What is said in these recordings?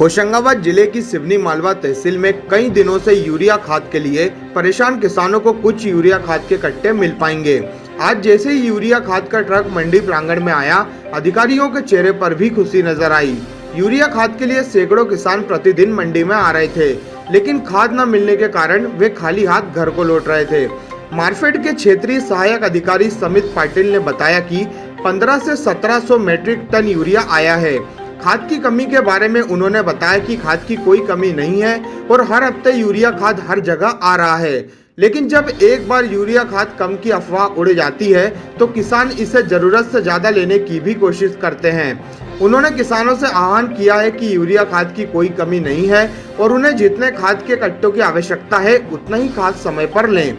होशंगाबाद जिले की सिवनी मालवा तहसील में कई दिनों से यूरिया खाद के लिए परेशान किसानों को कुछ यूरिया खाद के कट्टे मिल पाएंगे। आज जैसे ही यूरिया खाद का ट्रक मंडी प्रांगण में आया, अधिकारियों के चेहरे पर भी खुशी नजर आई। यूरिया खाद के लिए सैकड़ों किसान प्रतिदिन मंडी में आ रहे थे, लेकिन खाद न मिलने के कारण वे खाली हाथ घर को लौट रहे थे। मार्केट के क्षेत्रीय सहायक अधिकारी समित पाटिल ने बताया कि 1500 से 1700 मैट्रिक टन यूरिया आया है। खाद की कमी के बारे में उन्होंने बताया कि खाद की कोई कमी नहीं है और हर हफ्ते यूरिया खाद हर जगह आ रहा है, लेकिन जब एक बार यूरिया खाद कम की अफवाह उड़ जाती है तो किसान इसे जरूरत से ज्यादा लेने की भी कोशिश करते हैं। उन्होंने किसानों से आह्वान किया है कि यूरिया खाद की कोई कमी नहीं है और उन्हें जितने खाद के कट्टों की आवश्यकता है उतना ही खाद समय पर लें।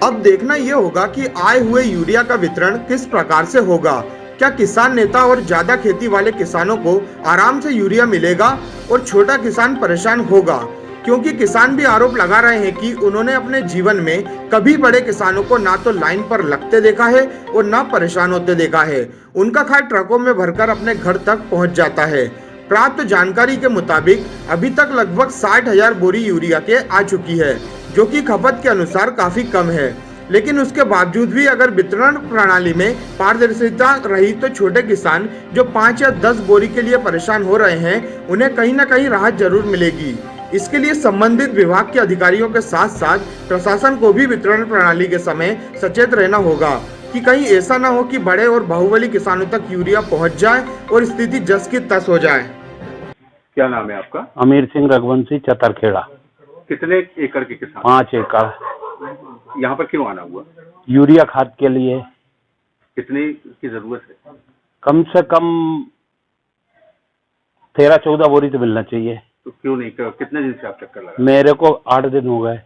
अब देखना ये होगा कि आए हुए यूरिया का वितरण किस प्रकार से होगा। क्या किसान नेता और ज्यादा खेती वाले किसानों को आराम से यूरिया मिलेगा और छोटा किसान परेशान होगा? क्योंकि किसान भी आरोप लगा रहे हैं कि उन्होंने अपने जीवन में कभी बड़े किसानों को ना तो लाइन पर लगते देखा है और ना परेशान होते देखा है। उनका खाद ट्रकों में भरकर अपने घर तक पहुंच जाता है। प्राप्त जानकारी के मुताबिक अभी तक लगभग 60,000 बोरी यूरिया के आ चुकी है, जो कि खपत के अनुसार काफी कम है। लेकिन उसके बावजूद भी अगर वितरण प्रणाली में पारदर्शिता रही तो छोटे किसान जो 5 या 10 बोरी के लिए परेशान हो रहे हैं, उन्हें कहीं न कहीं राहत जरूर मिलेगी। इसके लिए संबंधित विभाग के अधिकारियों के साथ साथ प्रशासन को भी वितरण प्रणाली के समय सचेत रहना होगा कि कहीं ऐसा न हो कि बड़े और बाहुबली किसानों तक यूरिया पहुंच जाए और स्थिति जस की तस हो जाए। क्या नाम है आपका? अमीर सिंह रघुवंशी, चतरखेड़ा। कितने एकड़ के किसान? 5 एकड़। यहाँ पर क्यों आना हुआ? यूरिया खाद के लिए। कितने की जरूरत है? कम से कम 13-14 बोरी तो मिलना चाहिए। तो क्यों नहीं, कितने दिन से आप चक्कर लगा? मेरे को 8 दिन हो गए।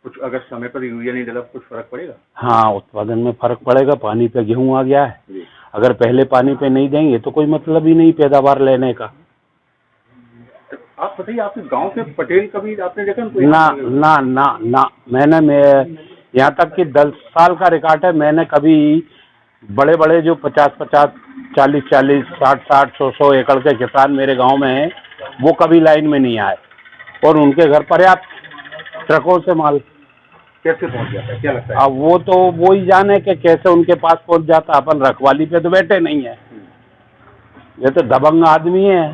कुछ अगर समय पर यूरिया नहीं डाला कुछ फर्क पड़ेगा? हाँ, उत्पादन में फर्क पड़ेगा। पानी पे गेहूं आ गया है। अगर पहले पानी पे नहीं देंगे तो कोई मतलब ही नहीं पैदावार लेने का। आप बताइए, आपके गांव के पटेल कभी आपने देखा? ना मैंने यहाँ तक कि 10 साल का रिकॉर्ड है। मैंने कभी बड़े बड़े जो 50-50, 40-40, 60-60, 100-100 एकड़ के किसान मेरे गांव में हैं, वो कभी लाइन में नहीं आए और उनके घर पर्याप्त ट्रकों से माल कैसे पहुंच जाता है, क्या लगता है? अब वो तो वो ही जाने कि कैसे उनके पास पहुंच जाता। अपन रखवाली पे तो बैठे नहीं है, ये तो दबंग आदमी है,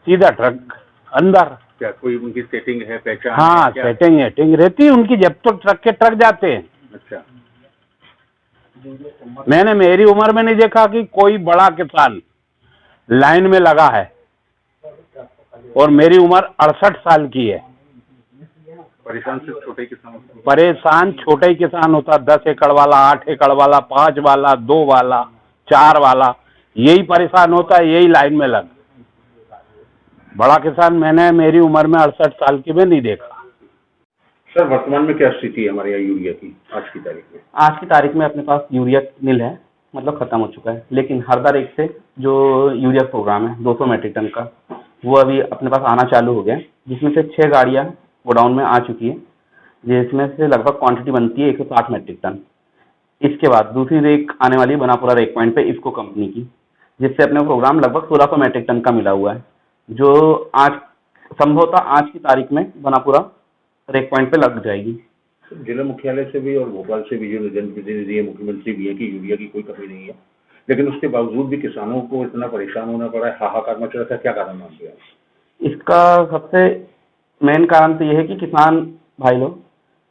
सीधा ट्रक अंदर। क्या कोई उनकी सेटिंग है, पहचान? हाँ, सेटिंग रहती है उनकी जब तक ट्रक के ट्रक जाते हैं। अच्छा, मैंने मेरी उम्र में नहीं देखा कि कोई बड़ा किसान लाइन में लगा है और मेरी उम्र 68 साल की है। परेशान सिर्फ छोटे किसान? परेशान छोटे ही किसान होता, 10 एकड़ वाला, 8 एकड़ वाला, 5 वाला, 2 वाला, 4 वाला, यही परेशान होता है, यही लाइन में लग। बड़ा किसान मैंने मेरी उम्र में 68 साल की में नहीं देखा। सर, वर्तमान में क्या स्थिति है हमारे यहाँ यूरिया की आज की तारीख में? आज की तारीख में अपने पास यूरिया नील है, मतलब खत्म हो चुका है। लेकिन हरदा एक से जो यूरिया प्रोग्राम है 200 मैट्रिक टन का, वो अभी अपने पास आना चालू हो गया, जिसमें से 6 गाड़ियाँ गोडाउन में आ चुकी है, जिसमें से लगभग क्वांटिटी बनती है 160 मैट्रिक टन। इसके बाद दूसरी रेक आने वाली है बनापुरा रेक पॉइंट पे इफ्को कंपनी की, जिससे अपने प्रोग्राम लगभग 1600 मैट्रिक टन का मिला हुआ है, जो आज संभवतः आज की तारीख में बनापुरा रेक पॉइंट पे लग जाएगी। जिला मुख्यालय से भी और भोपाल से भी जो जनप्रतिनिधि है, मुख्यमंत्री भी है कि यूरिया की कोई कमी नहीं है, लेकिन उसके बावजूद भी किसानों को इतना परेशान होना पड़ा है, हाहाकार मच रहा था। क्या कारण मानते हैं? इसका सबसे मेन कारण तो यह है कि किसान भाई लोग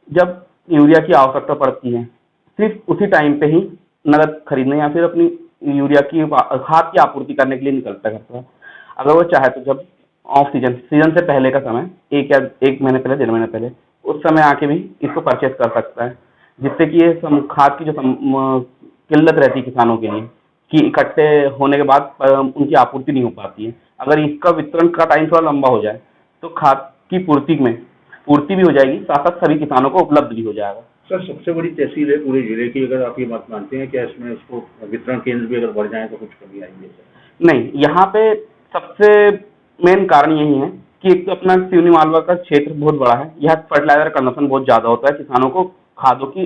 जब यूरिया की आवश्यकता पड़ती है, सिर्फ उसी टाइम पे ही नगद खरीदने या फिर अपनी यूरिया की खाद की आपूर्ति करने के लिए निकलता है। अगर वो चाहे तो जब ऑफ सीजन से पहले का समय, एक महीने पहले, 1.5 महीने पहले, उस समय आके भी इसको परचेज कर सकता है, जिससे कि ये खाद की जो किल्लत रहती है किसानों के लिए कि इकट्ठे होने के बाद उनकी आपूर्ति नहीं हो पाती है। अगर इसका वितरण का टाइम थोड़ा लंबा हो जाए तो खाद की पूर्ति भी हो जाएगी, साथ साथ सभी किसानों को उपलब्ध भी हो जाएगा। सर, सबसे बड़ी तहसील है पूरे जिले की, अगर आप ये बात मानते हैं, क्या इसमें उसको वितरण केंद्र भी अगर बढ़ जाए तो कुछ कमी आएंगे? नहीं, यहाँ पे सबसे मेन कारण यही है कि एक तो अपना सिवनी मालवा का क्षेत्र बहुत बड़ा है, यहाँ फर्टिलाइजर कंजम्पशन बहुत ज़्यादा होता है, किसानों को खादों की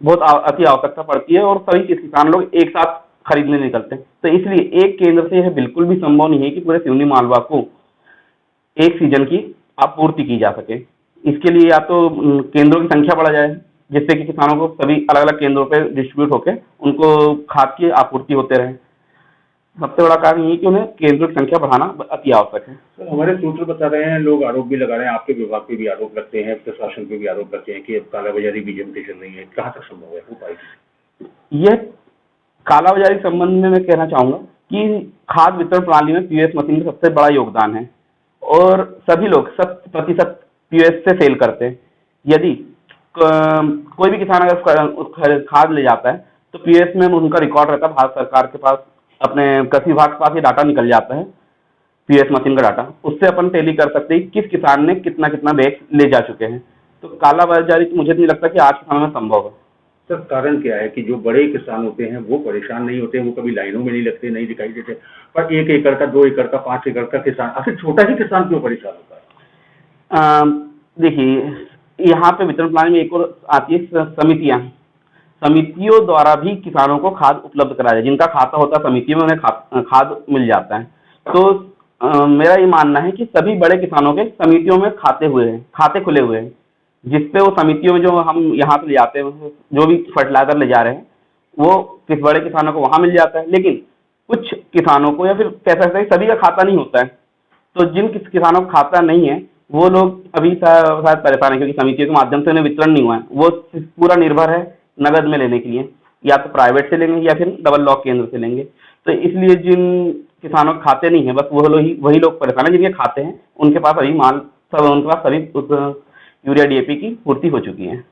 बहुत अति आवश्यकता पड़ती है और सभी किसान लोग एक साथ खरीदने निकलते हैं। तो इसलिए एक केंद्र से यह बिल्कुल भी संभव नहीं है कि पूरे सिवनी मालवा को एक सीजन की आपूर्ति की जा सके। इसके लिए या तो केंद्रों की संख्या बढ़ा जाए, जिससे कि किसानों को सभी अलग अलग केंद्रों पे डिस्ट्रीब्यूट होकर उनको खाद की आपूर्ति होते रहे। सबसे बड़ा कारण ये कि उन्हें केंद्रों की संख्या बढ़ाना अति आवश्यक है। तो हमारे सूत्र बता रहे हैं, लोग आरोप भी लगा रहे हैं, आपके विभाग पे भी आरोप लगते हैं, प्रशासन पे भी आरोप लगते हैं कि अब कालाबाजारी बीजेपी की चल रही है। कहाँ तक संभव है, हो पाएगी? यह कालाबाजारी के संबंध में मैं कहना चाहूंगा कि खाद वितरण प्रणाली में पीओएस मशीन का सबसे बड़ा योगदान है और सभी लोग 100% पीओएस से सेल करते हैं। यदि कोई भी किसान अगर खाद ले जाता है तो पीओएस में उनका रिकॉर्ड रहता है, भारत सरकार के पास, अपने कृषि विभाग के पास ये डाटा निकल जाता है, पीओएस मशीन का डाटा। उससे अपन टैली कर सकते हैं किस किसान ने कितना कितना बैग ले जा चुके हैं। तो कालाबाजारी तो मुझे नहीं लगता कि आज के समय में संभव है। सर, कारण क्या है कि जो बड़े किसान होते हैं वो परेशान नहीं होते, वो कभी लाइनों में नहीं लगते, नहीं दिखाई देते, पर 1 एकड़ का, 2 एकड़ का, 5 एकड़ का किसान, आखिर छोटा ही किसान क्यों परेशान होता है? देखिए, यहाँ पे वितरण प्रणाली में एक और आती है समितियाँ। समितियों द्वारा भी किसानों को खाद उपलब्ध कराया जाए। जिनका खाता होता है समितियों में उन्हें खाद मिल जाता है। तो मेरा ये मानना है कि सभी बड़े किसानों के समितियों में खाते खुले हुए हैं, जिसपे वो समितियों में जो हम यहाँ से ले जाते हैं, जो भी फर्टिलाइजर ले जा रहे हैं, वो किस बड़े किसानों को वहाँ मिल जाता है। लेकिन कुछ किसानों को, या फिर कह सकते हैं सभी का खाता नहीं होता है, तो जिन किसानों का खाता नहीं है वो लोग अभी शायद परेशान है, क्योंकि समितियों के माध्यम से उन्हें वितरण नहीं हुआ है। वो पूरा निर्भर है नगद में लेने के लिए, या तो प्राइवेट से लेंगे या फिर डबल लॉक केंद्र से लेंगे। तो इसलिए जिन किसानों के खाते नहीं है, बस वही लोग परेशान है। जिनके खाते हैं उनके पास अभी उनके पास सभी यूरिया डीएपी की पूर्ति हो चुकी है।